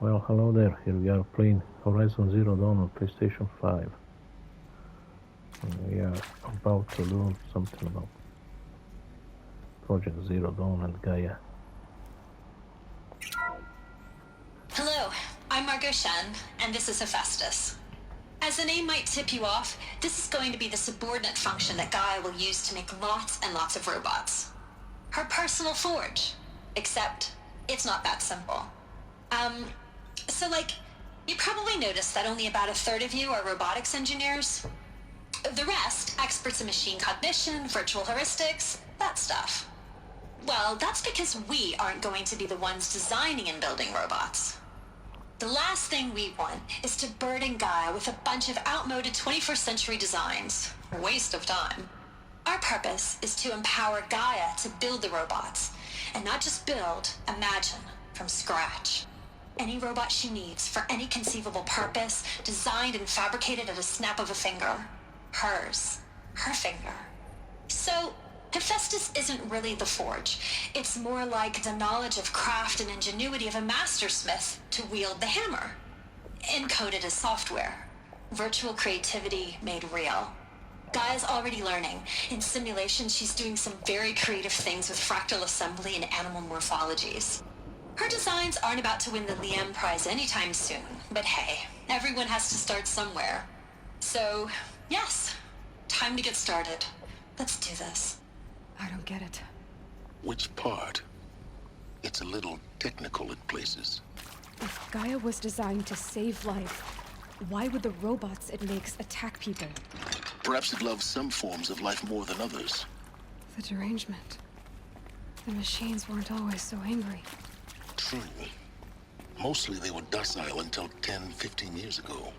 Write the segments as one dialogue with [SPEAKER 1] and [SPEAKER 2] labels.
[SPEAKER 1] Well, hello there. Here we are playing Horizon Zero Dawn on PlayStation 5. And we are about to learn something about Project Zero Dawn and Gaia.
[SPEAKER 2] Hello, I'm Margot Shen, and this is Hephaestus. As the name might tip you off, this is going to be the subordinate function that Gaia will use to make lots and lots of robots. Her personal forge. Except, it's not that simple. You probably noticed that only about a third of you are robotics engineers. The rest, experts in machine cognition, virtual heuristics, that stuff. Well, that's because we aren't going to be the ones designing and building robots. The last thing we want is to burden Gaia with a bunch of outmoded 21st century designs. A waste of time. Our purpose is to empower Gaia to build the robots, and not just build, imagine, from scratch. Any robot she needs for any conceivable purpose, designed and fabricated at a snap of a finger. Hers. Her finger. So, Hephaestus isn't really the forge. It's more like the knowledge of craft and ingenuity of a mastersmith to wield the hammer. Encoded as software. Virtual creativity made real. Gaia's already learning. In simulation, she's doing some very creative things with fractal assembly and animal morphologies. Her designs aren't about to win the Liam Prize anytime soon, but hey, everyone has to start somewhere. So, yes, time to get started. Let's do this.
[SPEAKER 3] I don't get it.
[SPEAKER 4] Which part? It's a little technical in places.
[SPEAKER 3] If Gaia was designed to save life, why would the robots it makes attack people?
[SPEAKER 4] Perhaps it loves some forms of life more than others.
[SPEAKER 3] The derangement. The machines weren't always so angry.
[SPEAKER 4] True. Mostly they were docile until 10, 15 years ago.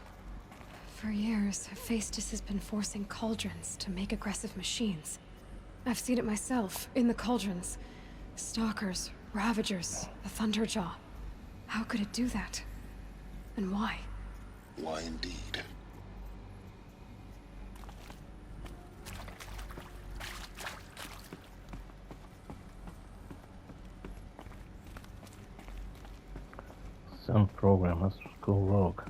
[SPEAKER 3] For years, Hephaestus has been forcing cauldrons to make aggressive machines. I've seen it myself, in the cauldrons. Stalkers, Ravagers, the Thunderjaw. How could it do that? And why?
[SPEAKER 4] Why indeed?
[SPEAKER 1] Some program has to go rogue.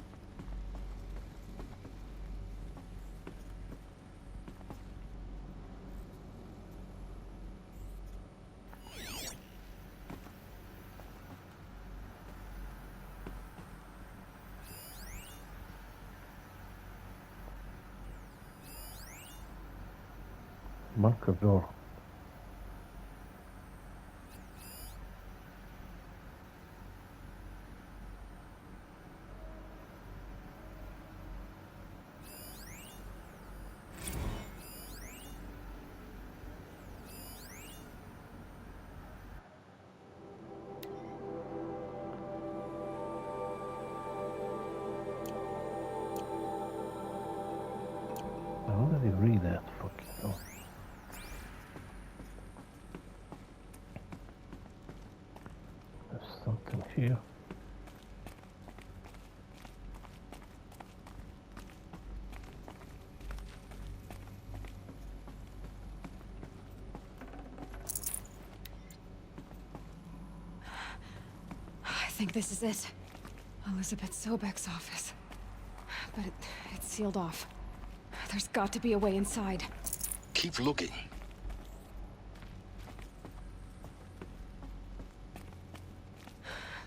[SPEAKER 1] Bunker door. I already read that fucking thing. There's something here.
[SPEAKER 3] I think this is it. Elizabeth Sobek's office. But it's sealed off. There's got to be a way inside.
[SPEAKER 4] Keep looking.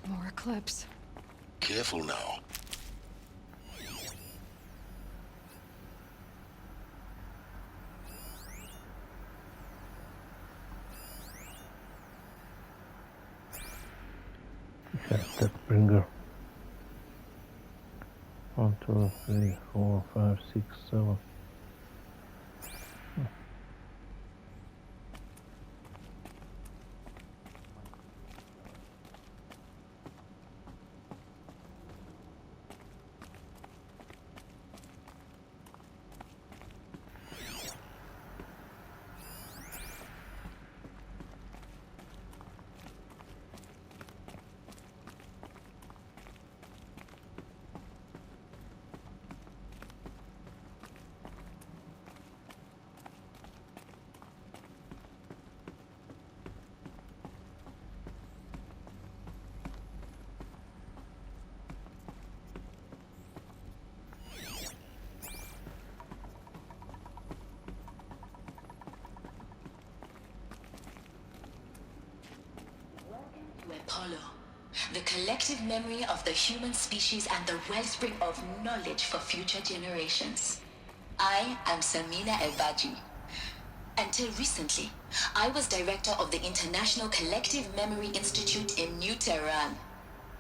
[SPEAKER 3] More Eclipse.
[SPEAKER 4] Careful now.
[SPEAKER 1] That bringer. 1, 2, 3, 4, 5, 6, 7.
[SPEAKER 2] Apollo, the collective memory of the human species and the wellspring of knowledge for future generations. I am Samina Ebaji. Until recently, I was director of the International Collective Memory Institute in New Tehran.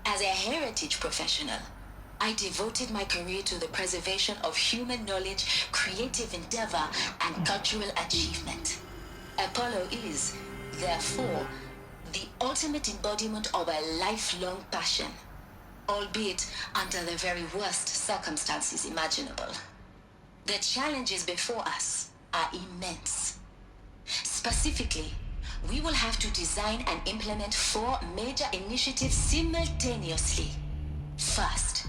[SPEAKER 2] As a heritage professional, I devoted my career to the preservation of human knowledge, creative endeavor, and cultural achievement. Apollo is, therefore, the ultimate embodiment of a lifelong passion, albeit under the very worst circumstances imaginable. The challenges before us are immense. Specifically, we will have to design and implement 4 major initiatives simultaneously. First,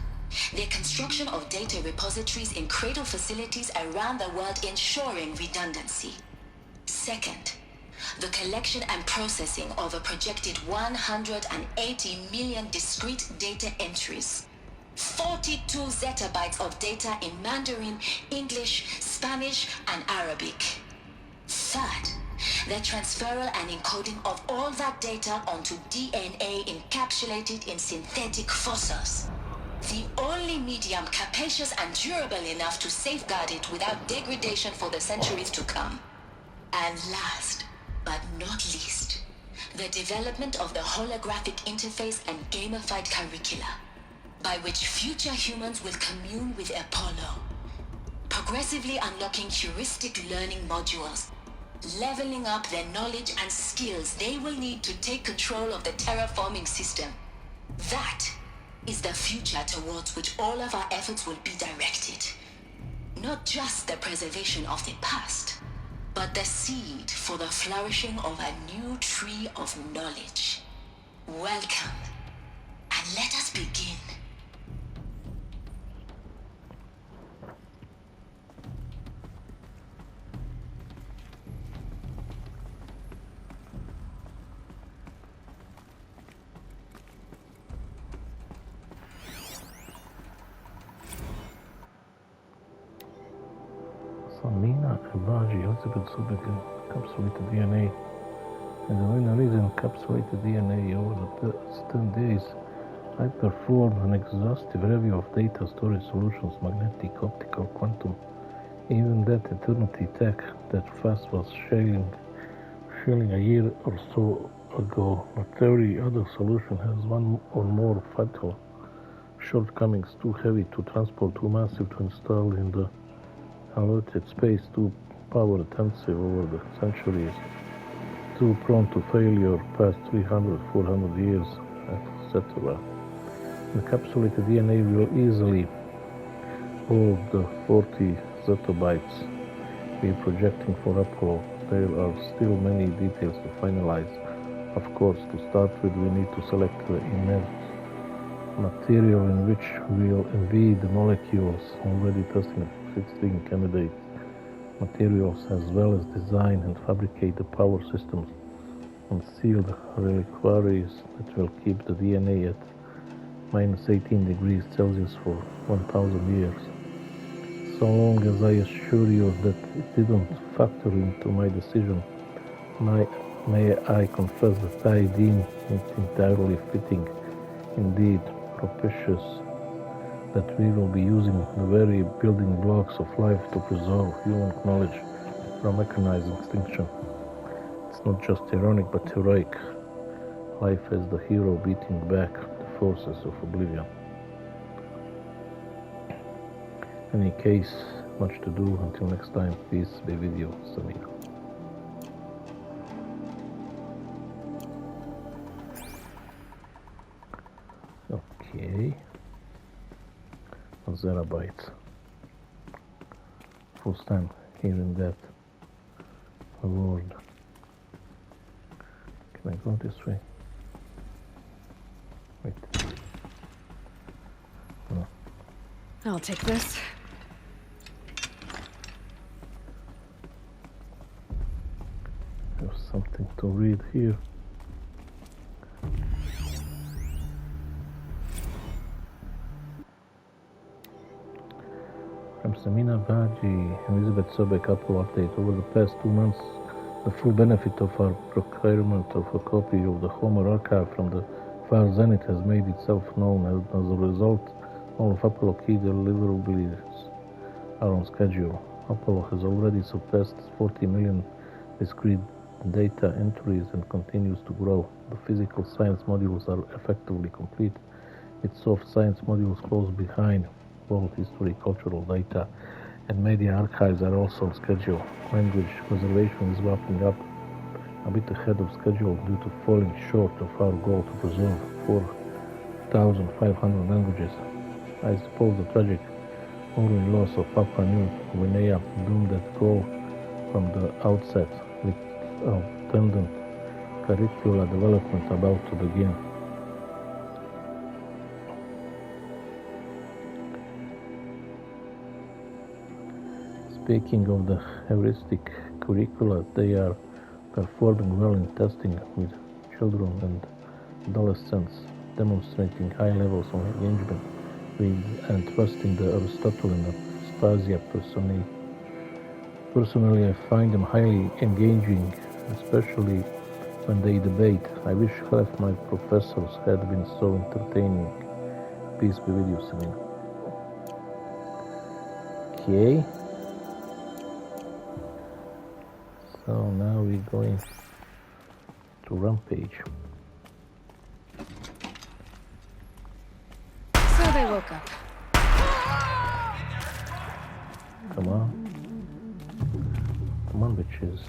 [SPEAKER 2] the construction of data repositories in cradle facilities around the world ensuring redundancy. Second, the collection and processing of a projected 180 million discrete data entries. 42 zettabytes of data in Mandarin, English, Spanish, and Arabic. Third, the transferal and encoding of all that data onto DNA encapsulated in synthetic fossils. The only medium capacious and durable enough to safeguard it without degradation for the centuries to come. And last, but not least, the development of the holographic interface and gamified curricula, by which future humans will commune with Apollo, progressively unlocking heuristic learning modules, leveling up their knowledge and skills they will need to take control of the terraforming system. That is the future towards which all of our efforts will be directed. Not just the preservation of the past, but the seed for the flourishing of a new tree of knowledge. Welcome, and let us begin.
[SPEAKER 1] Samina Ebaji, Elizabeth Subek encapsulated DNA. And the winner is encapsulated DNA. Over the past 10 days, I performed an exhaustive review of data storage solutions, magnetic, optical, quantum, even that eternity tech that fast was shelling a year or so ago. But every other solution has one or more fatal shortcomings: too heavy to transport, too massive to install in the allotted space, too power intensive over the centuries, too prone to failure past 300, 400 years, etc. Encapsulated DNA will easily hold the 40 zettabytes we're projecting for Apollo. There are still many details to finalize. Of course, to start with, we need to select the inert material in which we'll embed the molecules, already testing 16 candidate materials, as well as design and fabricate the power systems and sealed reliquaries that will keep the DNA at minus 18 degrees Celsius for 1,000 years. So long as I assure you that it didn't factor into my decision, may I confess that I deem it entirely fitting, indeed propitious, that we will be using the very building blocks of life to preserve human knowledge from mechanized extinction. It's not just ironic but heroic. Life as the hero beating back the forces of oblivion. Any case, much to do. Until next time, peace be with you, Samina. Okay. Zettabytes. First time hearing that word. Can I go this way? Wait. No.
[SPEAKER 3] I'll take this.
[SPEAKER 1] There's something to read here. From Samina Baji, Elizabeth Sobek Apple update. Over the past 2 months, the full benefit of our procurement of a copy of the Homer archive from the far Zenith has made itself known. As a result, all of Apollo key deliverables are on schedule. Apollo has already surpassed 40 million discrete data entries and continues to grow. The physical science modules are effectively complete. Its soft science modules close behind. World history, cultural data, and media archives are also on schedule. Language reservation is wrapping up a bit ahead of schedule due to falling short of our goal to preserve 4,500 languages. I suppose the tragic ongoing loss of Papua New Guinea doomed that goal from the outset, with attendant curricular development about to begin. Speaking of the heuristic curricula, they are performing well in testing with children and adolescents, demonstrating high levels of engagement with and trusting the Aristotle and Anastasia Personally, I find them highly engaging, especially when they debate. I wish half my professors had been so entertaining. Peace be with you, Selena. Okay. So now we're going to Rampage.
[SPEAKER 3] So they woke up.
[SPEAKER 1] Come on. Come on, bitches.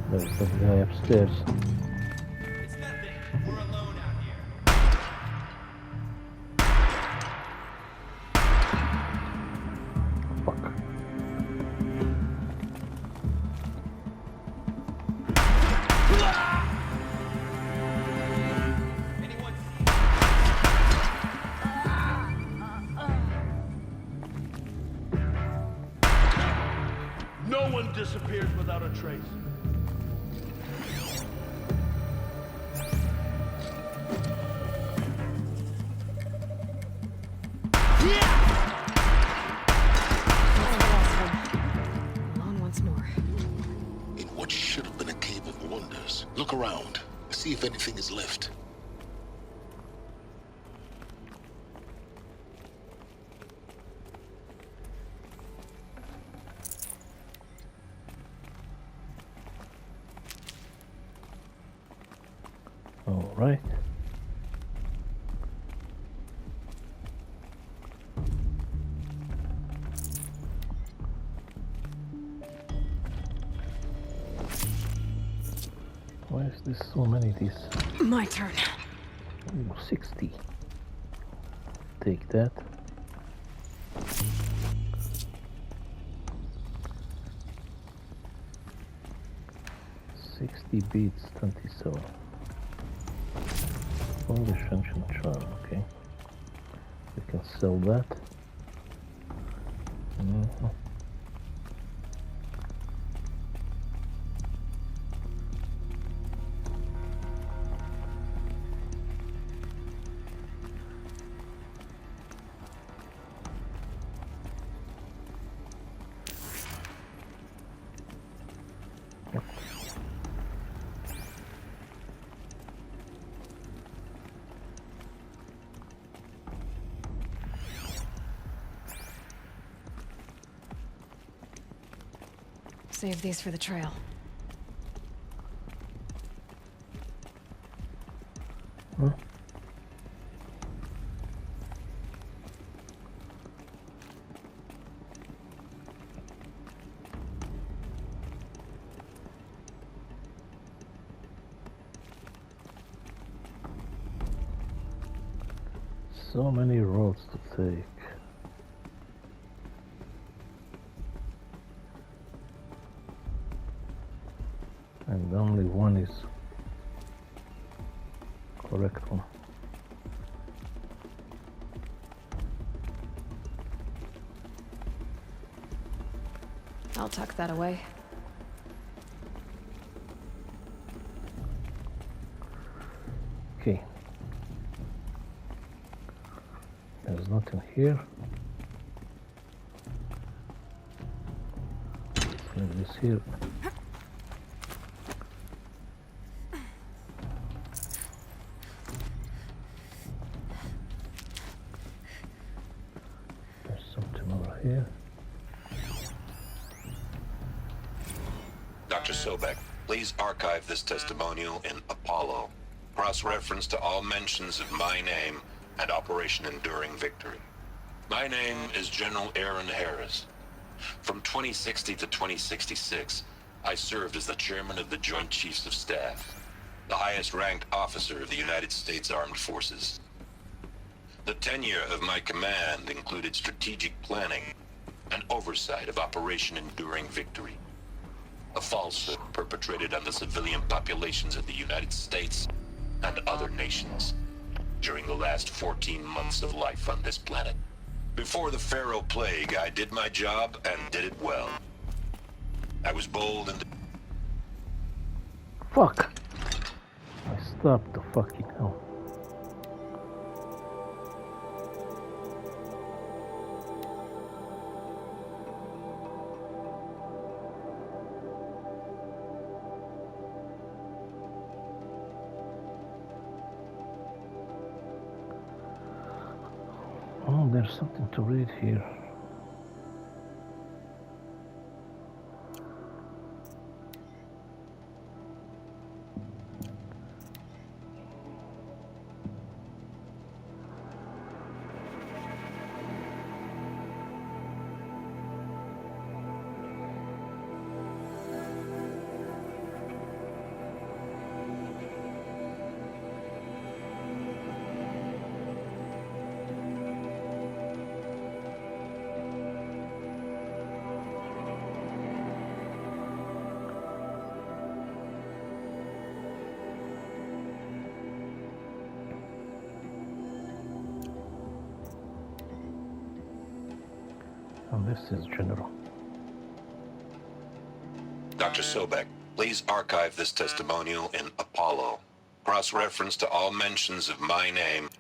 [SPEAKER 1] There's that guy upstairs.
[SPEAKER 5] It's nothing. We're alone out here.
[SPEAKER 1] Fuck.
[SPEAKER 5] Anyone see?
[SPEAKER 6] No one disappears without a trace.
[SPEAKER 3] Alone once more.
[SPEAKER 4] In what should have been a cave of wonders. Look around. See if anything is left.
[SPEAKER 1] All right. Why is this so many? These
[SPEAKER 3] My turn.
[SPEAKER 1] 60. Take that. Beats 27. Polish ancient charm, okay. We can sell that.
[SPEAKER 3] Save these for the trail.
[SPEAKER 1] Huh? So many roads to take. And only one is correct one.
[SPEAKER 3] I'll tuck that away.
[SPEAKER 1] Okay. There's nothing here. Leave this here. There's something over here.
[SPEAKER 4] Dr. Sobek, please archive this testimonial in Apollo. Cross-reference to all mentions of my name and Operation Enduring Victory. My name is General Aaron Harris. From 2060 to 2066, I served as the chairman of the Joint Chiefs of Staff, the highest-ranked officer of the United States Armed Forces. The tenure of my command included strategic planning and oversight of Operation Enduring Victory, a falsehood perpetrated on the civilian populations of the United States and other nations during the last 14 months of life on this planet. Before the Pharaoh Plague, I did my job and did it well. I was bold and...
[SPEAKER 1] Fuck! I stopped the fucking hell. Oh, there's something to read here. And this is General.
[SPEAKER 4] Dr. Sobek, please archive this testimonial in Apollo. Cross-reference to all mentions of my name.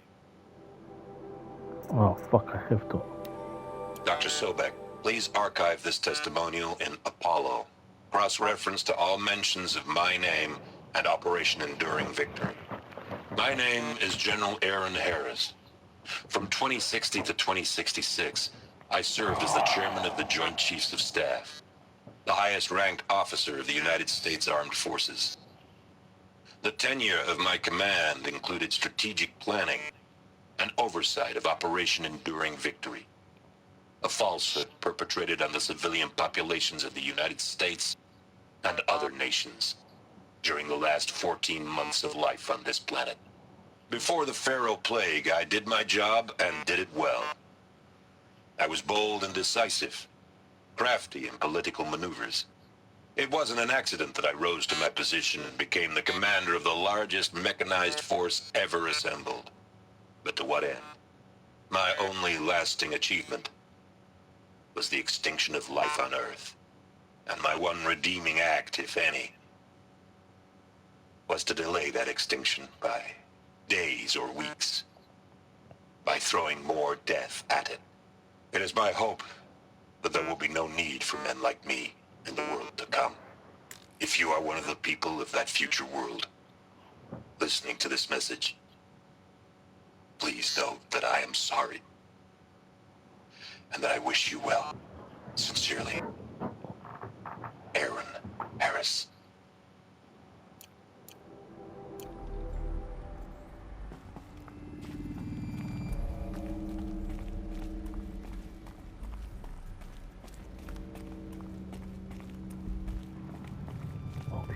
[SPEAKER 1] Oh, fuck, I have to.
[SPEAKER 4] Dr. Sobek, please archive this testimonial in Apollo. Cross-reference to all mentions of my name and Operation Enduring Victory. My name is General Aaron Harris. From 2060 to 2066, I served as the chairman of the Joint Chiefs of Staff, the highest-ranked officer of the United States Armed Forces. The tenure of my command included strategic planning and oversight of Operation Enduring Victory, a falsehood perpetrated on the civilian populations of the United States and other nations during the last 14 months of life on this planet. Before the Pharaoh Plague, I did my job and did it well. I was bold and decisive, crafty in political maneuvers. It wasn't an accident that I rose to my position and became the commander of the largest mechanized force ever assembled. But to what end? My only lasting achievement was the extinction of life on Earth. And my one redeeming act, if any, was to delay that extinction by days or weeks, by throwing more death at it. It is my hope that there will be no need for men like me in the world to come. If you are one of the people of that future world listening to this message, please know that I am sorry and that I wish you well. Sincerely, Aaron Harris.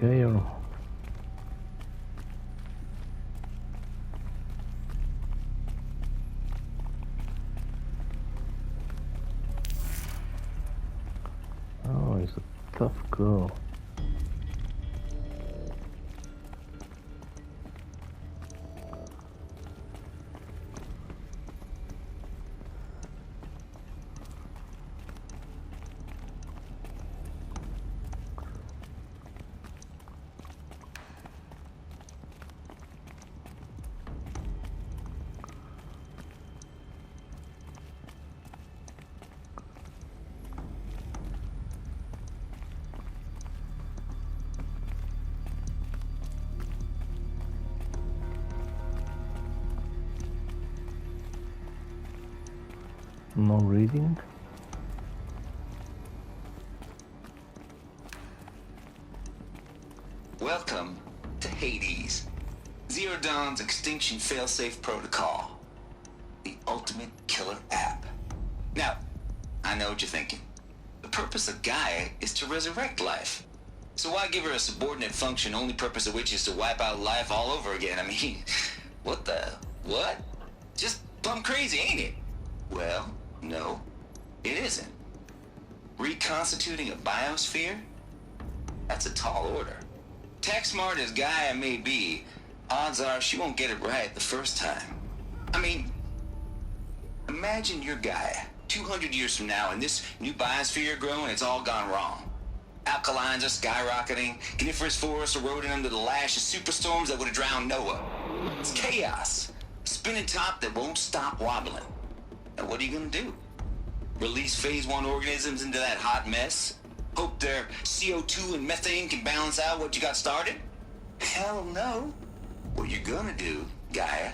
[SPEAKER 1] Okay, oh, he's a tough girl. No reading.
[SPEAKER 7] Welcome to Hades, Zero Dawn's extinction failsafe protocol, the ultimate killer app. Now, I know what you're thinking. The purpose of Gaia is to resurrect life. So why give her a subordinate function, only purpose of which is to wipe out life all over again? I mean, what? Just plumb crazy, ain't it? Well, no, it isn't. Reconstituting a biosphere? That's a tall order. Tech smart as Gaia may be, odds are she won't get it right the first time. I mean, imagine your Gaia 200 years from now and this new biosphere growing, it's all gone wrong. Alkalines are skyrocketing, coniferous forests eroding under the lash of superstorms that would have drowned Noah. It's chaos. A spinning top that won't stop wobbling. Now what are you gonna do? Release phase 1 organisms into that hot mess? Hope their CO2 and methane can balance out what you got started? Hell no. What you're gonna do, Gaia,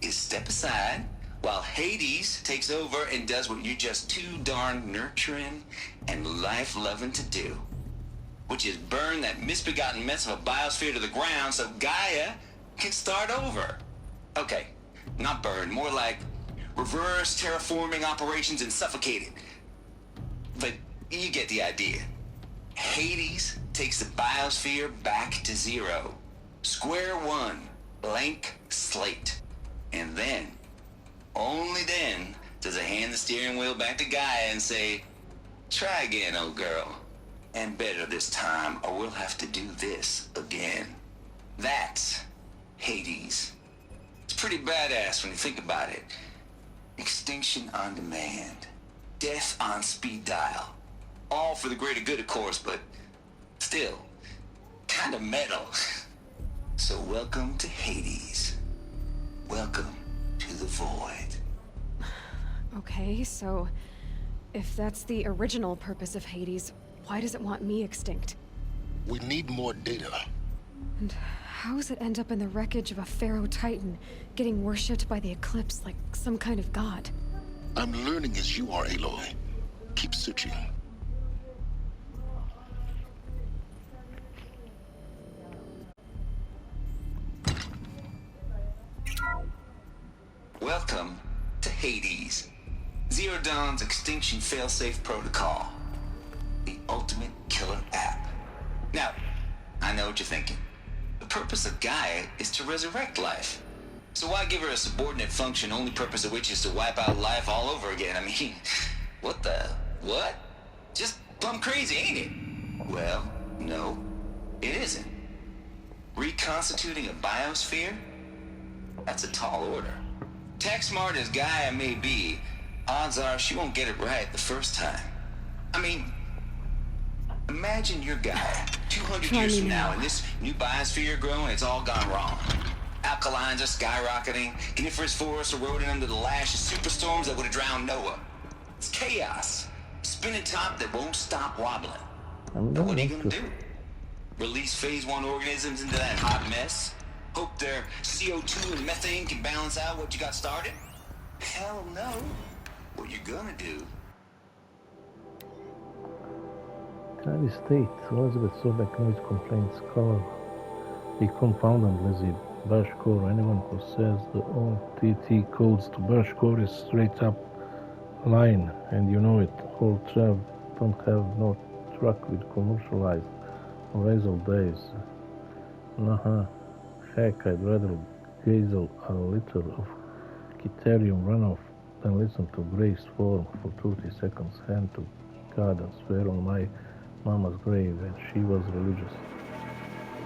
[SPEAKER 7] is step aside while Hades takes over and does what you're just too darn nurturing and life-loving to do, which is burn that misbegotten mess of a biosphere to the ground so Gaia can start over. Okay, not burn, more like reverse terraforming operations and suffocate it. But you get the idea. Hades takes the biosphere back to zero. Square one, blank slate. And then, only then, does it hand the steering wheel back to Gaia and say, try again, old girl. And better this time, or we'll have to do this again. That's Hades. It's pretty badass when you think about it. Extinction on demand. Death on speed dial. All for the greater good, of course, but still, kind of metal. So welcome to Hades. Welcome to the void.
[SPEAKER 3] Okay, so if that's the original purpose of Hades, why does it want me extinct?
[SPEAKER 8] We need more data.
[SPEAKER 3] And how does it end up in the wreckage of a Pharaoh Titan, getting worshipped by the Eclipse like some kind of god?
[SPEAKER 8] I'm learning as you are, Aloy. Keep searching.
[SPEAKER 7] Welcome to Hades, Zero Dawn's extinction failsafe protocol, the ultimate killer app. Now, I know what you're thinking. The purpose of Gaia is to resurrect life. So why give her a subordinate function, only purpose of which is to wipe out life all over again? I mean, what? Just plumb crazy, ain't it? Well, no, it isn't. Reconstituting a biosphere? That's a tall order. Tech smart as Gaia may be, odds are she won't get it right the first time. I mean, imagine your Gaia 200 years from now and this new biosphere growing, it's all gone wrong. Alkalines are skyrocketing, coniferous forests eroding under the lash of superstorms that would have drowned Noah. It's chaos. A spinning top that won't stop wobbling. Now what are you gonna do? Release phase 1 organisms into that hot mess? Hope their CO2 and methane can balance out what you got started? Hell no. What you're gonna do.
[SPEAKER 1] United States, Elizabeth Sobek noise complaints call the confounded Lizzie Bashcore. Anyone who says the OTT codes to Bashcore is straight up lying, and you know it. All Trav don't have no truck with commercialized Razel days. Nah. Heck, I'd rather gazel a liter of Kitarium runoff than listen to Grace Form for 30 seconds, hand to God and swear on my mama's grave and she was religious.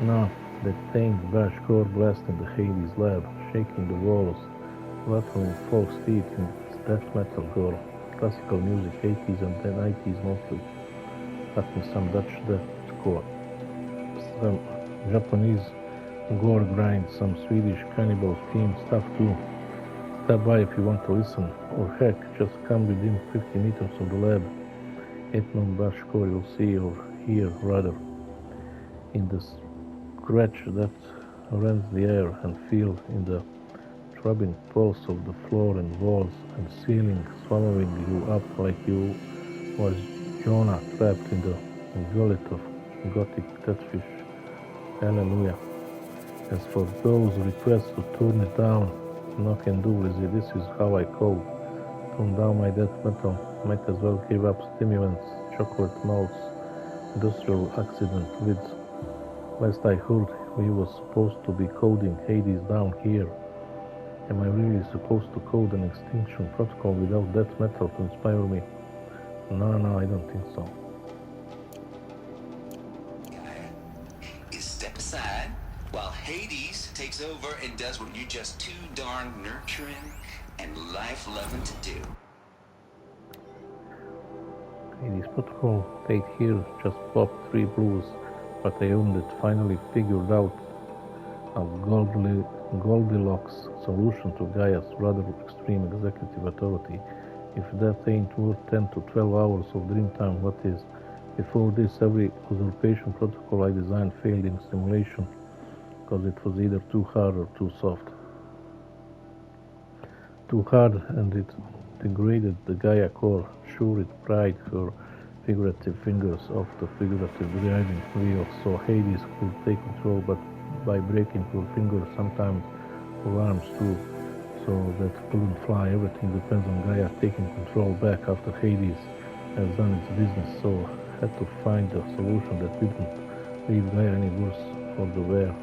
[SPEAKER 1] No, that tamed Bashcore blasting the Hades lab, shaking the walls, rattling folks' teeth in death metal gore, classical music 80s and then 90s mostly, cutting some Dutch deathcore, some Japanese gore grind, some Swedish cannibal themed stuff too. Stop by if you want to listen, or heck, just come within 50 meters of the lab. Etnon Bashcore you'll see or hear rather in the scratch that rends the air and feel in the rubbing pulse of the floor and walls and ceiling, swallowing you up like you was Jonah trapped in the gullet of gothic catfish. Hallelujah. As for those requests to turn it down, nothing can do with it. This is how I code. Tone down my death metal. Might as well give up stimulants, chocolate malts, industrial accident with. Last I heard, we was supposed to be coding Hades down here. Am I really supposed to code an extinction protocol without death metal to inspire me? No, I don't think so.
[SPEAKER 7] Is step aside while Hades takes over and does what you're just too darn nurturing and life-loving to do.
[SPEAKER 1] Hades protocol, Tate here, just popped 3 blues, but I owned it, finally figured out a Goldilocks solution to Gaia's rather extreme executive authority. If that ain't worth 10 to 12 hours of dream time, what is? Before this, every usurpation protocol I designed failed in simulation because it was either too hard or too soft. Too hard, and it degraded the Gaia core. Sure, it pried her figurative fingers off the figurative driving wheel so Hades could take control, but by breaking her fingers, sometimes her arms too, so that couldn't fly. Everything depends on Gaia taking control back after Hades has done its business, so I had to find a solution that didn't leave Gaia any worse for the wear.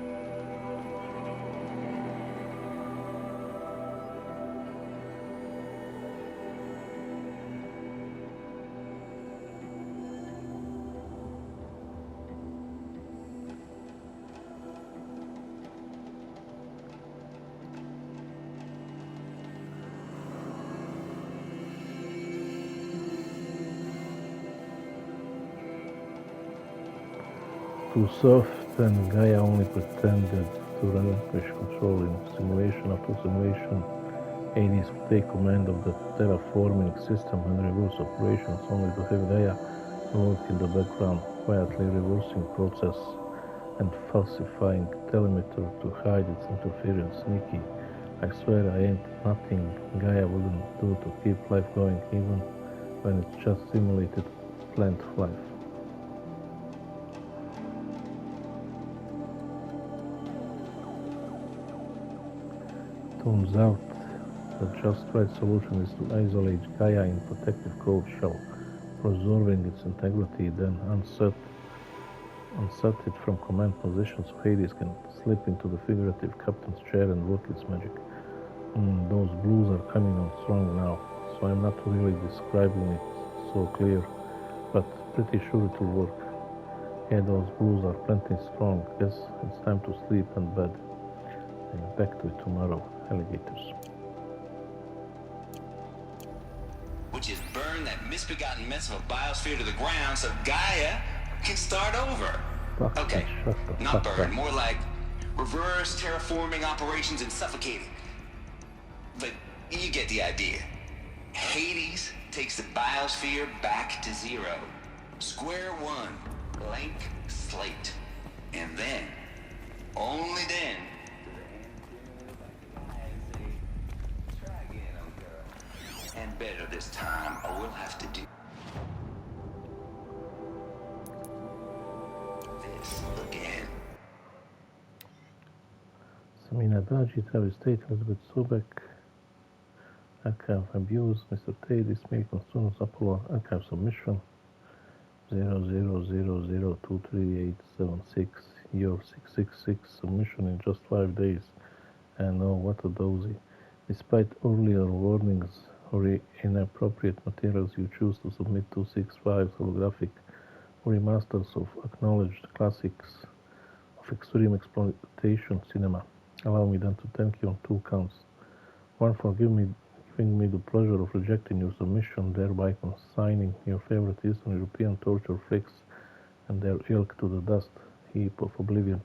[SPEAKER 1] Too soft, and Gaia only pretended to relinquish control in simulation after simulation. Hades would take command of the terraforming system and reverse operations, only to have Gaia work in the background, quietly reversing process and falsifying telemetry to hide its interference. Sneaky. I swear I ain't nothing Gaia wouldn't do to keep life going, even when it's just simulated plant life. Turns out the just right solution is to isolate Gaia in protective code shell, preserving its integrity, then unset it from command position so Hades can slip into the figurative captain's chair and work its magic. Those blues are coming on strong now, so I'm not really describing it so clear, but pretty sure it will work. Yeah, those blues are plenty strong. Guess it's time to sleep and bed. And back to it tomorrow, alligators.
[SPEAKER 7] Which is burn that misbegotten mess of a biosphere to the ground so Gaia can start over. Okay, not burn, more like reverse terraforming operations and suffocating. But you get the idea. Hades takes the biosphere back to zero. Square one, blank slate. And then, only then, and better this time, or we'll have to do this again.
[SPEAKER 1] Samina Daji, Travis Tate, Elizabeth Sobek, Archive Abuse, Mr. Tate, Ismail Consunos, Apollo, Archive Submission, 0000238876, your 666 submission in just 5 days. And oh, what a dozy. Despite earlier warnings or inappropriate materials, you choose to submit 265 holographic remasters of acknowledged classics of extreme exploitation cinema. Allow me then to thank you on 2 counts. 1, for giving me the pleasure of rejecting your submission, thereby consigning your favorite Eastern European torture flicks and their ilk to the dust heap of oblivion.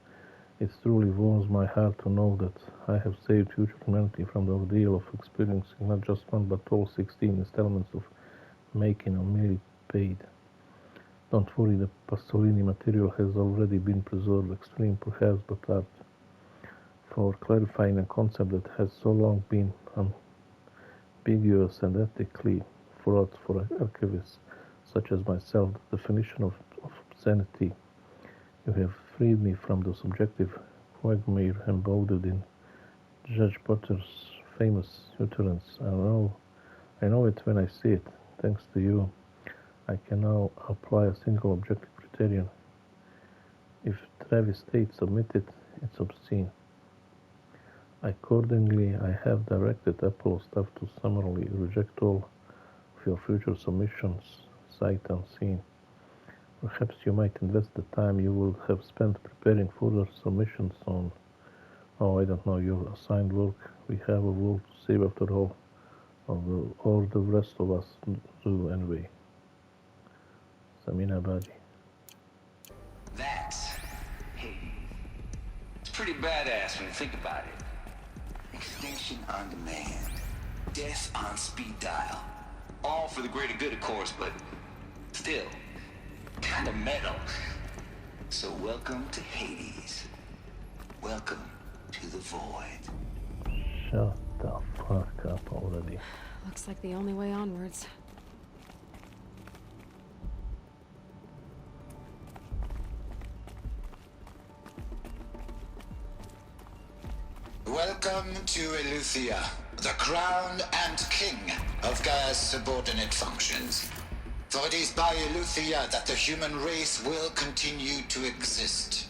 [SPEAKER 1] It truly warms my heart to know that I have saved future humanity from the ordeal of experiencing not just one but all 16 installments of making a millipede. Don't worry, the Pasolini material has already been preserved, extreme perhaps, but art. for clarifying a concept that has so long been ambiguous and ethically fraught for archivists such as myself. The definition of obscenity. You have freed me from the subjective quagmire embodied in Judge Potter's famous utterance. I know it when I see it. Thanks to you, I can now apply a single objective criterion. If Travis Tate submitted, it's obscene. Accordingly, I have directed Apple staff to summarily reject all of your future submissions, sight unseen. Perhaps you might invest the time you will have spent preparing further submissions on, I don't know, your assigned work. We have a world to save after all, or the rest of us do anyway. Samina Badi.
[SPEAKER 7] That's Hades. It's pretty badass when you think about it. Extinction on demand. Death on speed dial. All for the greater good, of course, but still, kind of metal. So welcome to Hades. Welcome to the void.
[SPEAKER 1] Shut the fuck up already.
[SPEAKER 3] Looks like the only way onwards.
[SPEAKER 9] Welcome to Eleuthia, the crown and king of Gaia's subordinate functions. For it is by Eleuthia that the human race will continue to exist.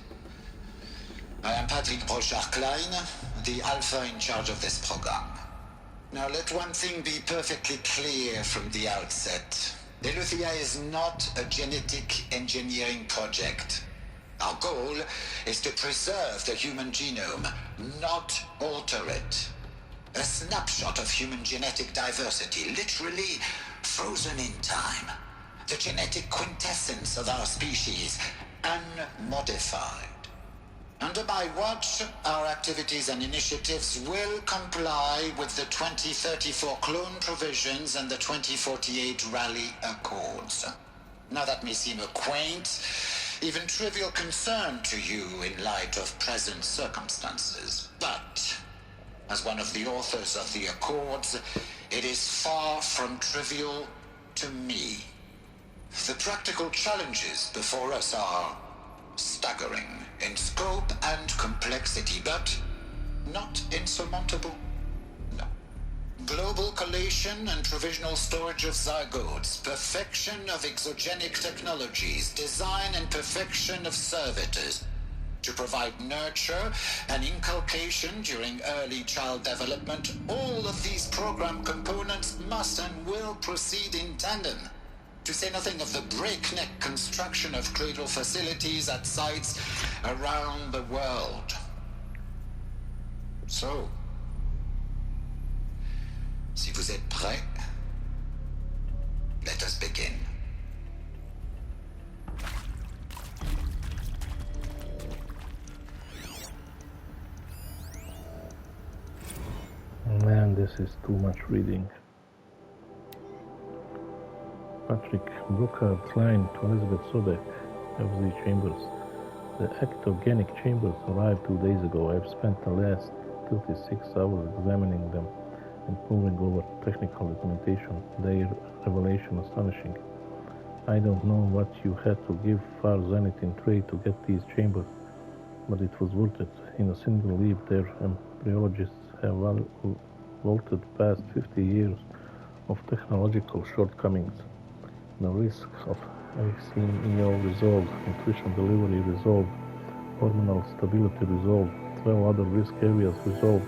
[SPEAKER 9] I am Patrick Brochard-Klein, the alpha in charge of this program. Now let one thing be perfectly clear from the outset. Eleuthia is not a genetic engineering project. Our goal is to preserve the human genome, not alter it. A snapshot of human genetic diversity, literally frozen in time. The genetic quintessence of our species, unmodified. Under my watch, our activities and initiatives will comply with the 2034 clone provisions and the 2048 Rally Accords. Now that may seem a quaint, even trivial concern to you in light of present circumstances. But, as one of the authors of the Accords, it is far from trivial to me. The practical challenges before us are staggering in scope and complexity, but not insurmountable. No. Global collation and provisional storage of zygotes, perfection of exogenic technologies, design and perfection of servitors to provide nurture and inculcation during early child development. All of these program components must and will proceed in tandem. To say nothing of the breakneck construction of cradle facilities at sites around the world. So, si vous êtes prêts, let us begin.
[SPEAKER 1] Man, this is too much reading. Patrick Brochard-Klein to Elizabeth Sobek, FZ Chambers. The ectogenic chambers arrived 2 days ago. I've spent the last 36 hours examining them and poring over technical documentation. Their revelation astonishing. I don't know what you had to give Far Zenith in trade to get these chambers, but it was worth it. In a single leap, their embryologists have vaulted past 50 years of technological shortcomings. The risk of vaccine resolved, nutrition delivery resolved, hormonal stability resolved, 12 other risk areas resolved.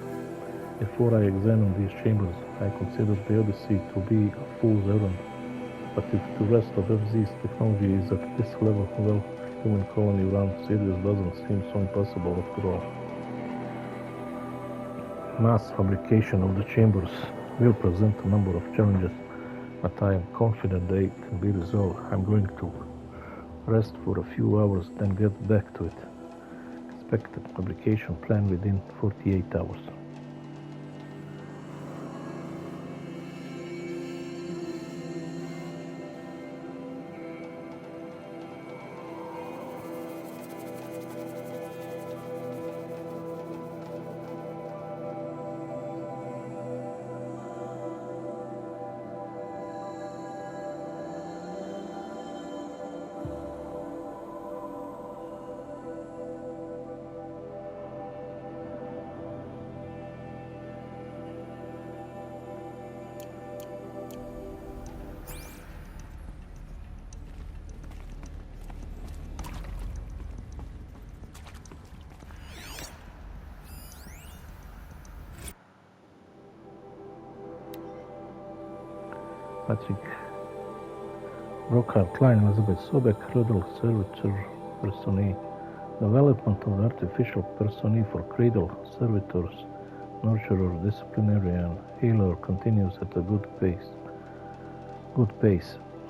[SPEAKER 1] Before I examined these chambers, I considered the Odyssey to be a fool's errand. But if the rest of FZ's technology is at this level, well, human colony around Sirius doesn't seem so impossible after all. Mass fabrication of the chambers will present a number of challenges, but I am confident they can be resolved. I'm going to rest for a few hours, then get back to it. Expected fabrication plan within 48 hours. Patrick Brockhart Klein, Elizabeth Sobek, Cradle Servitor Personae. Development of artificial personae for Cradle Servitors, Nurturer, Disciplinarian, Healer continues at a good pace.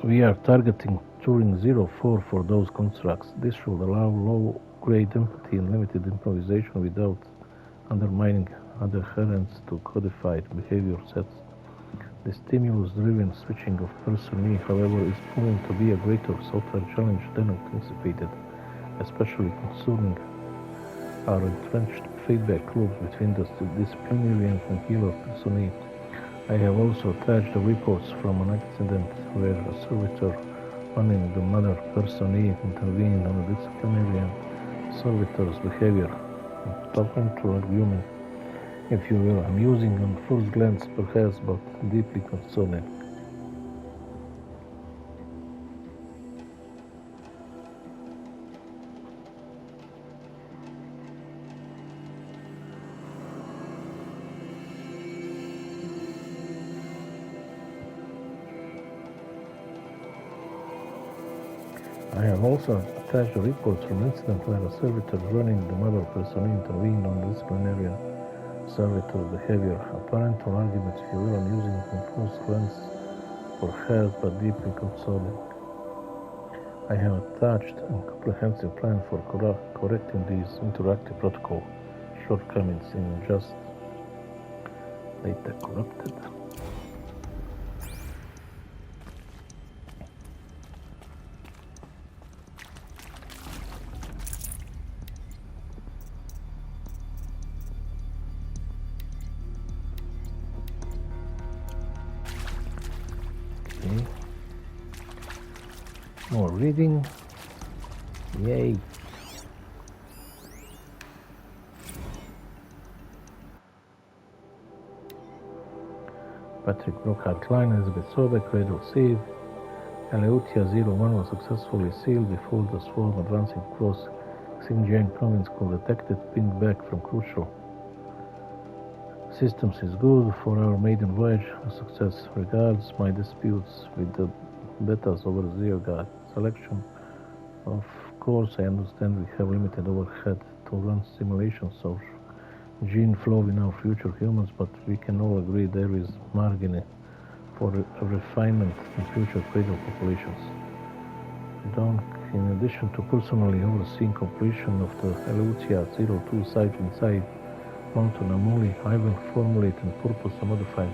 [SPEAKER 1] We are targeting Turing 04 for those constructs. This should allow low-grade empathy and limited improvisation without undermining adherence to codified behavior sets. The stimulus-driven switching of personae, however, is proving to be a greater software challenge than anticipated, especially concerning our entrenched feedback loops between the disciplinarian and healer personae. I have also attached the reports from an accident where a servitor running the mother personae intervened on the disciplinarian servitor's behavior. Talking to argument, if you will, amusing on first glance perhaps, but deeply concerning. I have also attached the reports from incident where a servitor running the mother personae intervened on disciplinarian servitor's behavior. Apparent arguments, if you will, amusing on first glance perhaps, but deeply concerning. I have attached a comprehensive plan for correcting these interactive protocol shortcomings in just data corrupted. More reading. Yay. Patrick Brockhart Klein, Elizabeth Sobek, Cradle Seed. Eleuthia 01 was successfully sealed before the swarm advancing across Xinjiang province could detected pinged back from crucial systems is good for our maiden voyage. A success. Regards my disputes with the betas over zero guard selection. Of course, I understand we have limited overhead to run simulations of gene flow in our future humans, but we can all agree there is margin for refinement in future cradle populations. Donk, in addition to personally overseeing completion of the Eleuthia 02 site inside Mountain Amuli, I will formulate and purpose a modified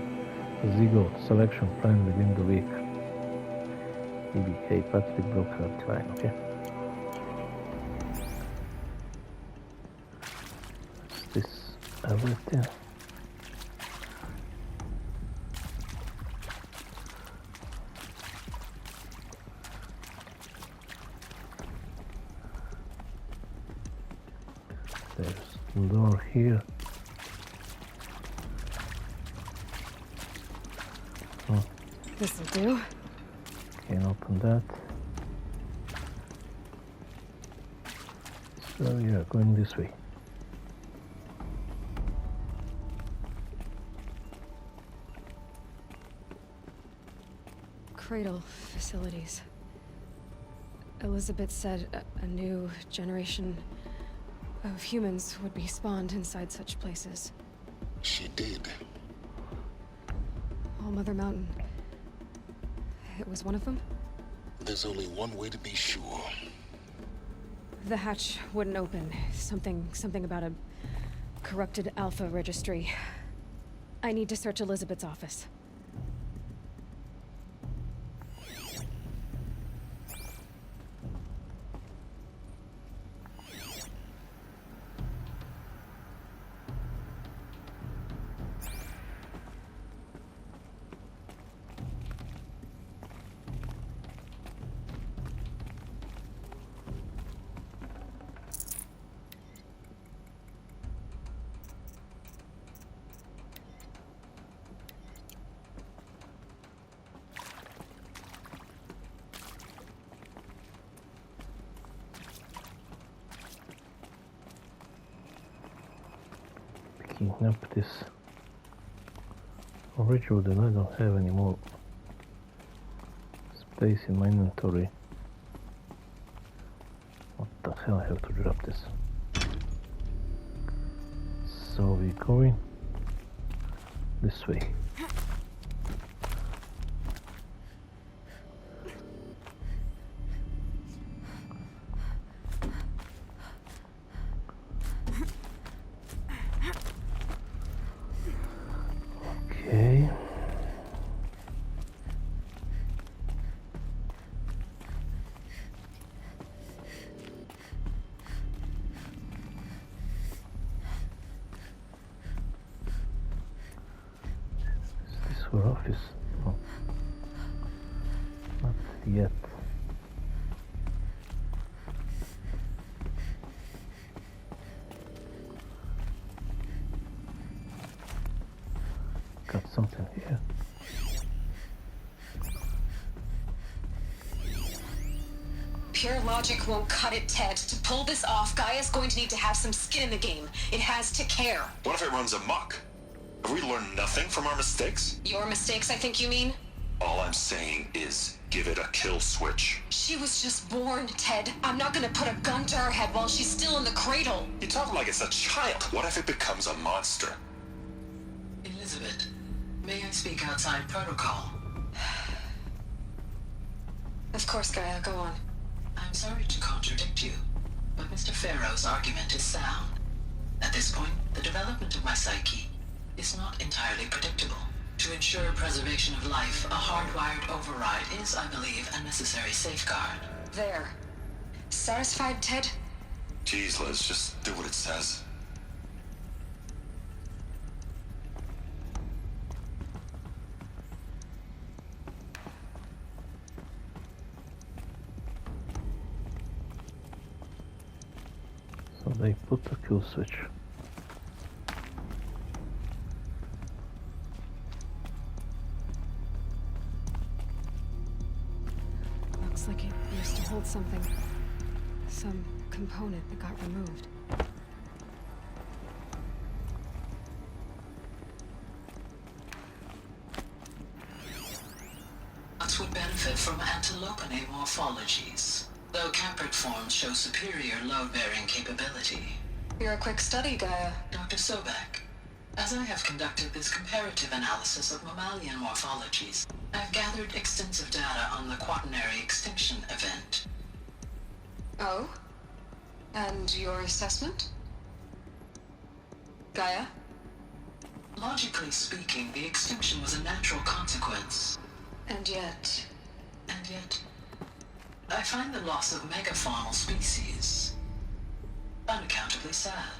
[SPEAKER 1] zygote selection plan within the week. EBK Patrick Brockhart Klein, okay? This everything. There's a door here.
[SPEAKER 3] This'll do.
[SPEAKER 1] Can't open that. So yeah, going this way.
[SPEAKER 3] Cradle facilities. Elizabeth said a new generation of humans would be spawned inside such places.
[SPEAKER 8] She did.
[SPEAKER 3] All Mother Mountain. It was one of them?
[SPEAKER 8] There's only one way to be sure.
[SPEAKER 3] The hatch wouldn't open. Something about a corrupted alpha registry. I need to search Elizabeth's office.
[SPEAKER 1] Up this ritual, then I don't have any more space in my inventory. What the hell, I have to drop this. So we're going this way. Okay. Is this for office? No. Not yet. Got something here.
[SPEAKER 2] Pure logic won't cut it, Ted. To pull this off, Gaia's going to need to have some skin in the game. It has to care.
[SPEAKER 4] What if it runs amok? Have we learned nothing from our mistakes?
[SPEAKER 2] Your mistakes, I think you mean?
[SPEAKER 4] All I'm saying is, give it a kill switch.
[SPEAKER 2] She was just born, Ted. I'm not gonna put a gun to her head while she's still in the cradle.
[SPEAKER 4] You talk like it's a child. What if it becomes a monster?
[SPEAKER 10] Elizabeth, may I speak outside protocol?
[SPEAKER 2] Of course, Gaia, go on.
[SPEAKER 10] I'm sorry to contradict you, but Mr. Farrow's argument is sound. At this point, the development of my psyche is not entirely predictable. To ensure preservation of life, a hardwired override is, I believe, a necessary safeguard.
[SPEAKER 2] There. Satisfied, Ted?
[SPEAKER 4] Jeez, Liz, just do what it says.
[SPEAKER 1] So they put the kill switch.
[SPEAKER 3] Looks like it used to hold something. Some component that got removed.
[SPEAKER 10] Nuts would benefit from antilopinae morphologies, though Caprid forms show superior load-bearing capability.
[SPEAKER 2] You're a quick study, Gaia.
[SPEAKER 10] Dr. Sobek, as I have conducted this comparative analysis of mammalian morphologies, I've gathered extensive data on the quaternary extinction event.
[SPEAKER 2] Oh? And your assessment? Gaia?
[SPEAKER 10] Logically speaking, the extinction was a natural consequence.
[SPEAKER 2] And yet...
[SPEAKER 10] And yet, I find the loss of megafaunal species unaccountably sad.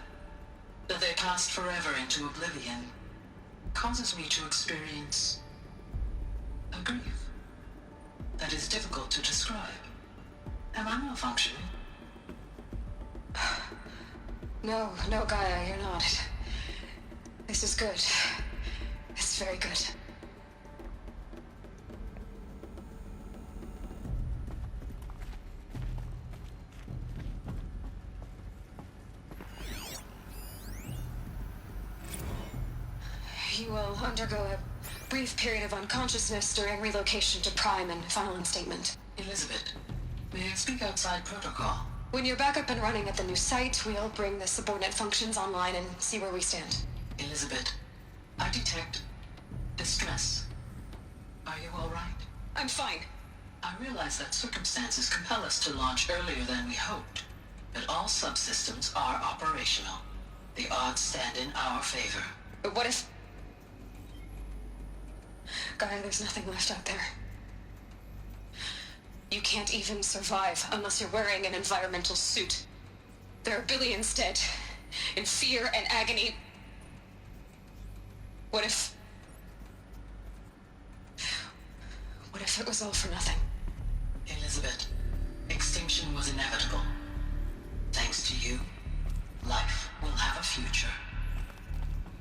[SPEAKER 10] That they passed forever into oblivion causes me to experience a grief that is difficult to describe. Am I malfunctioning?
[SPEAKER 2] No, Gaia, you're not. This is good. It's very good. You will undergo a brief period of unconsciousness during relocation to Prime and final instatement.
[SPEAKER 10] Elizabeth, may I speak outside protocol?
[SPEAKER 2] When you're back up and running at the new site, we'll bring the subordinate functions online and see where we stand.
[SPEAKER 10] Elizabeth, I detect distress. Are you all right?
[SPEAKER 2] I'm fine.
[SPEAKER 10] I realize that circumstances compel us to launch earlier than we hoped, but all subsystems are operational. The odds stand in our favor.
[SPEAKER 2] But what if... Gaia, there's nothing left out there. You can't even survive unless you're wearing an environmental suit. There are billions dead, in fear and agony. What if it was all for nothing?
[SPEAKER 10] Elizabeth, extinction was inevitable. Thanks to you, life will have a future.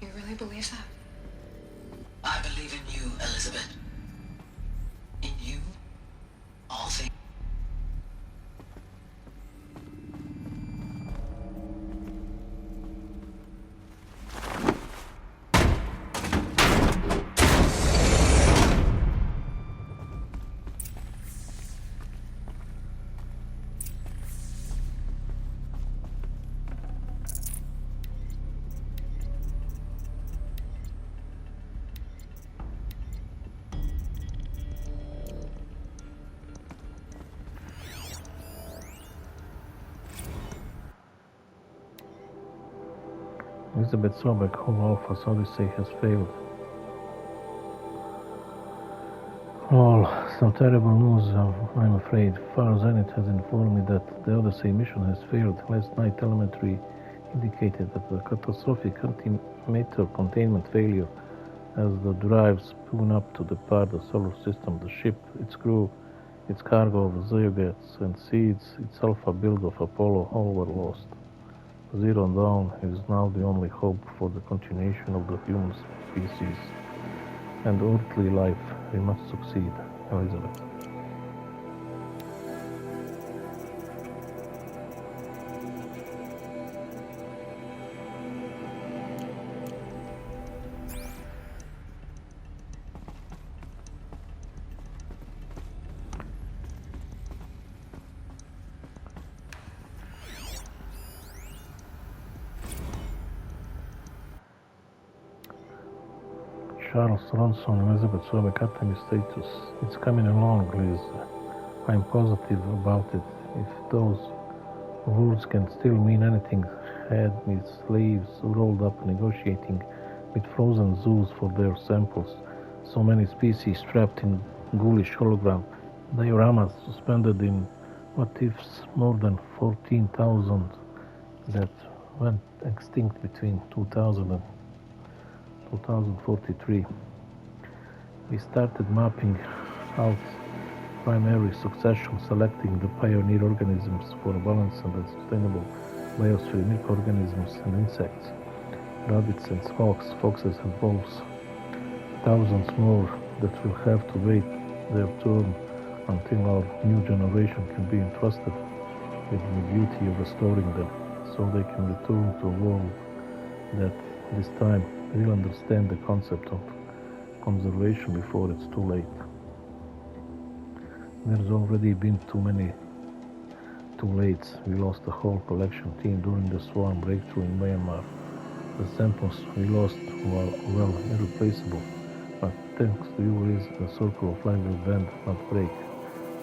[SPEAKER 2] You really believe that?
[SPEAKER 10] I believe in you, Elizabeth. In you, all things.
[SPEAKER 1] Elizabeth Sobek, Home Alpha's Odyssey has failed. Oh, some terrible news, I'm afraid. Far Zenit has informed me that the Odyssey mission has failed. Last night, telemetry indicated that the catastrophic antimatter containment failure as the drives spun up to depart the solar system. The ship, its crew, its cargo of Zygats and seeds, its alpha build of Apollo, all were lost. Zero Dawn is now the only hope for the continuation of the human species and earthly life. We must succeed, Elizabeth. Charles Ronson, Elizabeth Sobek, Academy status. It's coming along, Liz. I'm positive about it. If those words can still mean anything, had me slaves rolled up negotiating with frozen zoos for their samples. So many species trapped in ghoulish hologram dioramas suspended in what-ifs, more than 14,000 that went extinct between 2000 and 2043. We started mapping out primary succession, selecting the pioneer organisms for a balanced and sustainable biosphere, microorganisms and insects, rabbits and foxes and wolves. Thousands more that will have to wait their turn until our new generation can be entrusted with the beauty of restoring them, so they can return to a world that this time will understand the concept of conservation before it's too late. There's already been too many too lates. We lost the whole collection team during the swarm breakthrough in Myanmar. The samples we lost were, well, irreplaceable, but thanks to you, Liz, the circle of life will bend, not break.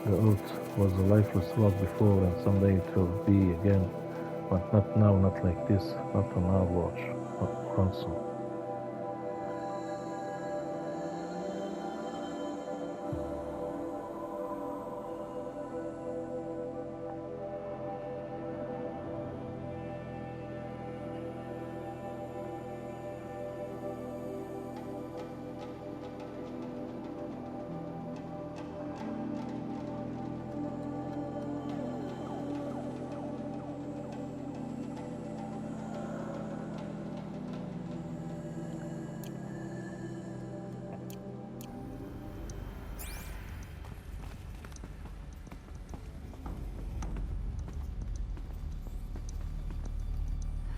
[SPEAKER 1] The Earth was a lifeless rock before, and someday it will be again, but not now, not like this, not on our watch. Ronson.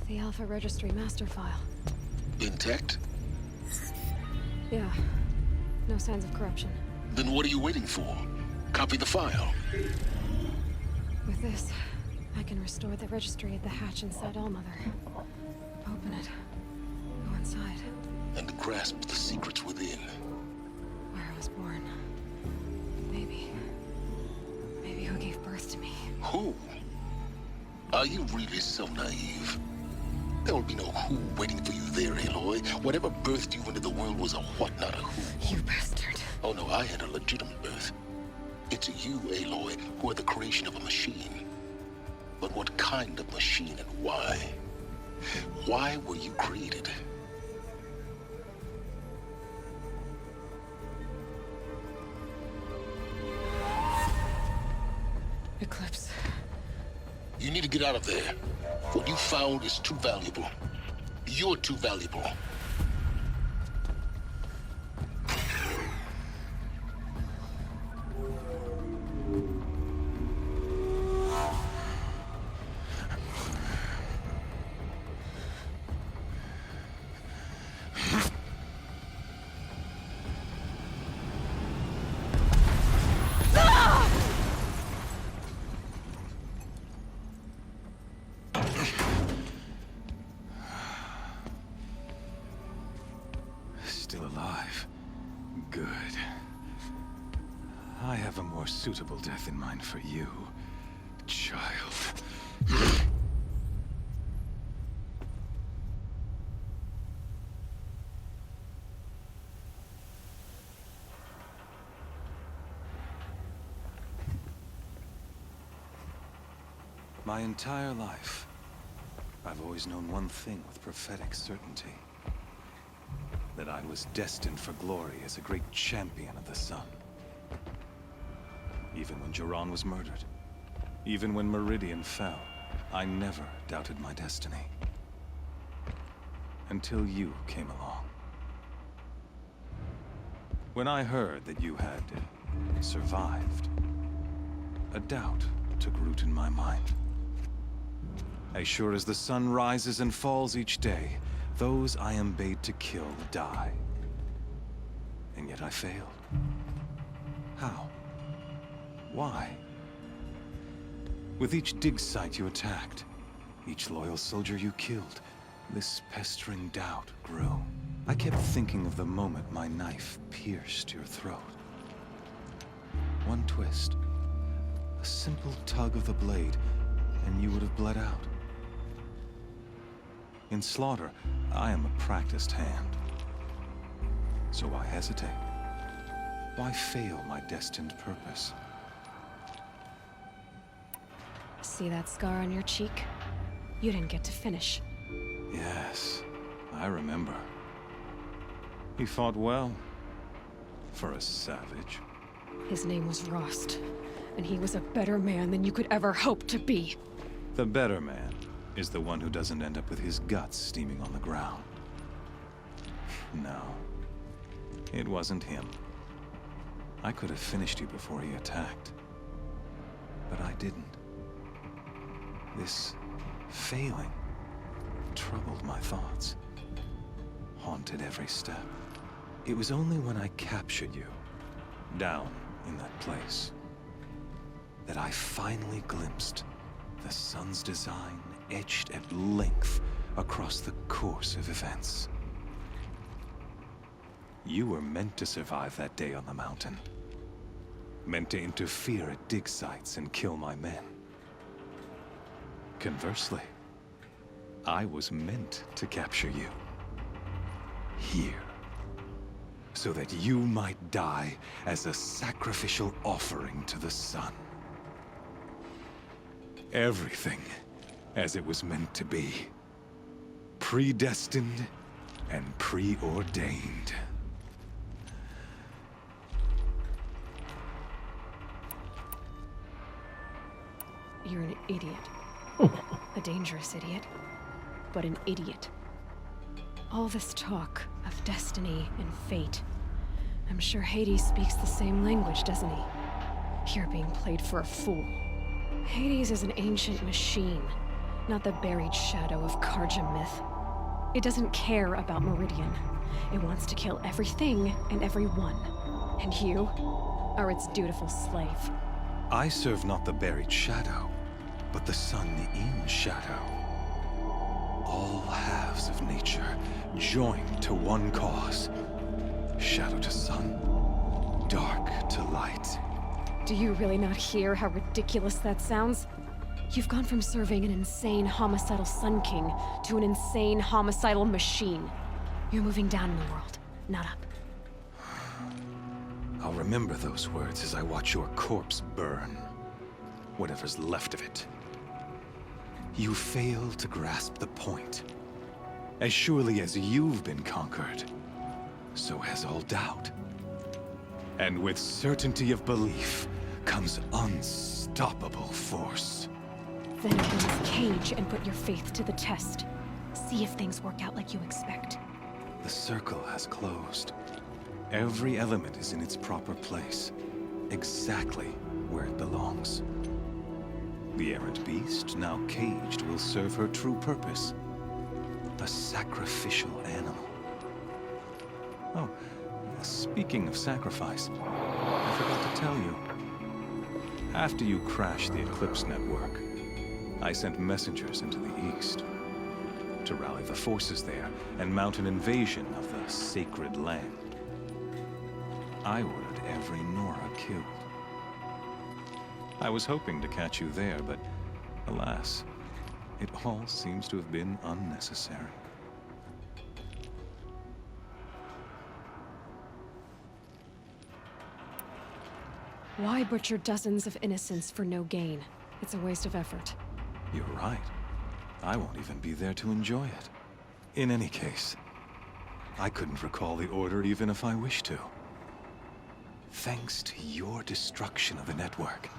[SPEAKER 3] The Alpha Registry master file.
[SPEAKER 8] Intact?
[SPEAKER 3] Yeah. No signs of corruption.
[SPEAKER 8] Then what are you waiting for? Copy the file.
[SPEAKER 3] With this, I can restore the registry at the hatch inside Allmother. Open it. Go inside.
[SPEAKER 8] And grasp the secrets within.
[SPEAKER 3] Where I was born. Maybe who gave birth to me.
[SPEAKER 8] Who? Are you really so naive? There will be no who waiting for you there, Aloy. Whatever birthed you into the world was a what, not a who.
[SPEAKER 3] You bastard.
[SPEAKER 8] Oh no, I had a legitimate birth. It's you, Aloy, who are the creation of a machine. But what kind of machine and why? Why were you created?
[SPEAKER 3] Eclipse.
[SPEAKER 8] You need to get out of there. What you found is too valuable. You're too valuable.
[SPEAKER 11] Still alive. Good. I have a more suitable death in mind for you, child. My entire life, I've always known one thing with prophetic certainty. That I was destined for glory as a great champion of the sun. Even when Jiran was murdered, even when Meridian fell, I never doubted my destiny. Until you came along. When I heard that you had survived, a doubt took root in my mind. As sure as the sun rises and falls each day, those I am bade to kill die. And yet I failed. How? Why? With each dig site you attacked, each loyal soldier you killed, this pestering doubt grew. I kept thinking of the moment my knife pierced your throat. One twist, a simple tug of the blade, and you would have bled out. In slaughter, I am a practiced hand. So why hesitate? Why fail my destined purpose?
[SPEAKER 3] See that scar on your cheek? You didn't get to finish.
[SPEAKER 11] Yes, I remember. He fought well. For a savage.
[SPEAKER 3] His name was Rost, and he was a better man than you could ever hope to be.
[SPEAKER 11] The better man is the one who doesn't end up with his guts steaming on the ground. No. It wasn't him. I could have finished you before he attacked. But I didn't. This failing troubled my thoughts. Haunted every step. It was only when I captured you, down in that place, that I finally glimpsed the sun's design etched at length across the course of events. You were meant to survive that day on the mountain. Meant to interfere at dig sites and kill my men. Conversely, I was meant to capture you. Here. So that you might die as a sacrificial offering to the sun. Everything as it was meant to be. Predestined and preordained.
[SPEAKER 3] You're an idiot. A dangerous idiot, but an idiot. All this talk of destiny and fate. I'm sure Hades speaks the same language, doesn't he? You're being played for a fool. Hades is an ancient machine, not the buried shadow of Karja myth. It doesn't care about Meridian. It wants to kill everything and everyone. And you are its dutiful slave.
[SPEAKER 11] I serve not the buried shadow, but the sun in shadow. All halves of nature joined to one cause. Shadow to sun, dark to light.
[SPEAKER 3] Do you really not hear how ridiculous that sounds? You've gone from serving an insane homicidal Sun King to an insane homicidal machine. You're moving down in the world, not up.
[SPEAKER 11] I'll remember those words as I watch your corpse burn. Whatever's left of it. You fail to grasp the point. As surely as you've been conquered, so has all doubt. And with certainty of belief comes unstoppable force.
[SPEAKER 3] Then open this cage and put your faith to the test. See if things work out like you expect.
[SPEAKER 11] The circle has closed. Every element is in its proper place, exactly where it belongs. The errant beast, now caged, will serve her true purpose. A sacrificial animal. Oh, speaking of sacrifice, I forgot to tell you. After you crashed the Eclipse network, I sent messengers into the east to rally the forces there and mount an invasion of the sacred land. I ordered every Nora killed. I was hoping to catch you there, but alas, it all seems to have been unnecessary.
[SPEAKER 3] Why butcher dozens of innocents for no gain? It's a waste of effort.
[SPEAKER 11] You're right. I won't even be there to enjoy it. In any case, I couldn't recall the order even if I wished to. Thanks to your destruction of the network,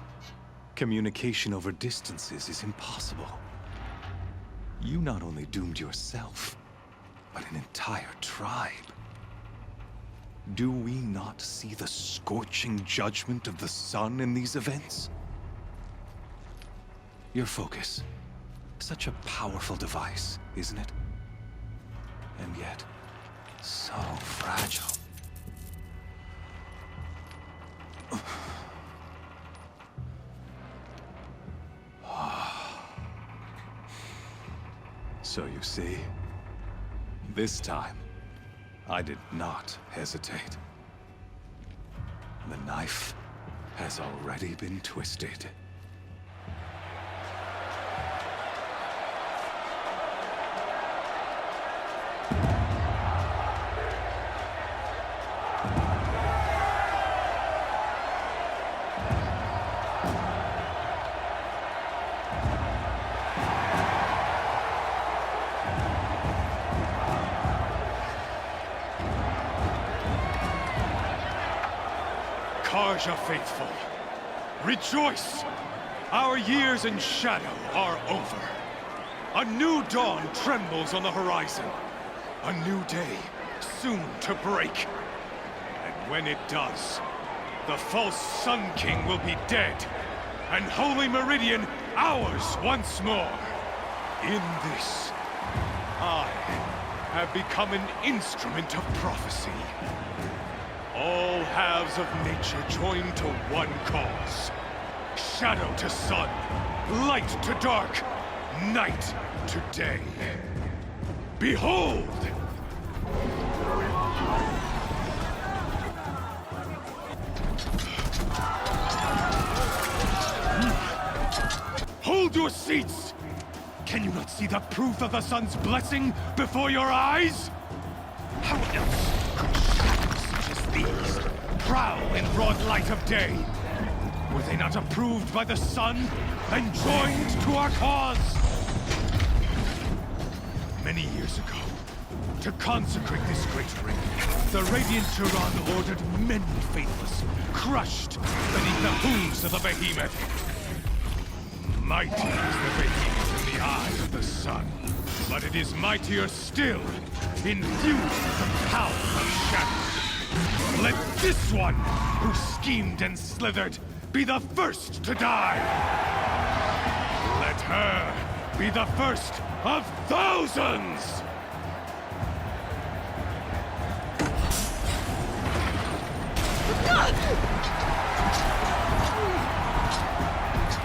[SPEAKER 11] communication over distances is impossible. You not only doomed yourself, but an entire tribe. Do we not see the scorching judgment of the sun in these events? Your focus. Such a powerful device, isn't it? And yet, so fragile. So you see, this time, I did not hesitate. The knife has already been twisted.
[SPEAKER 6] Karja faithful, rejoice! Our years in shadow are over. A new dawn trembles on the horizon. A new day soon to break. And when it does, the false Sun King will be dead, and Holy Meridian ours once more. In this, I have become an instrument of prophecy. All halves of nature join to one cause. Shadow to sun, light to dark, night to day. Behold! Hold your seats! Can you not see the proof of the sun's blessing before your eyes? How else could shadows such as these prowl in broad light of day? Were they not approved by the sun and joined to our cause? Many years ago, to consecrate this great ring, the Radiant Turan ordered many faithless, crushed beneath the hooves of the behemoth. Mighty is the behemoth in the eye of the sun, but it is mightier still, infused with the power of shadow. Let this one, who schemed and slithered, be the first to die! Let her be the first of thousands!
[SPEAKER 3] Ah!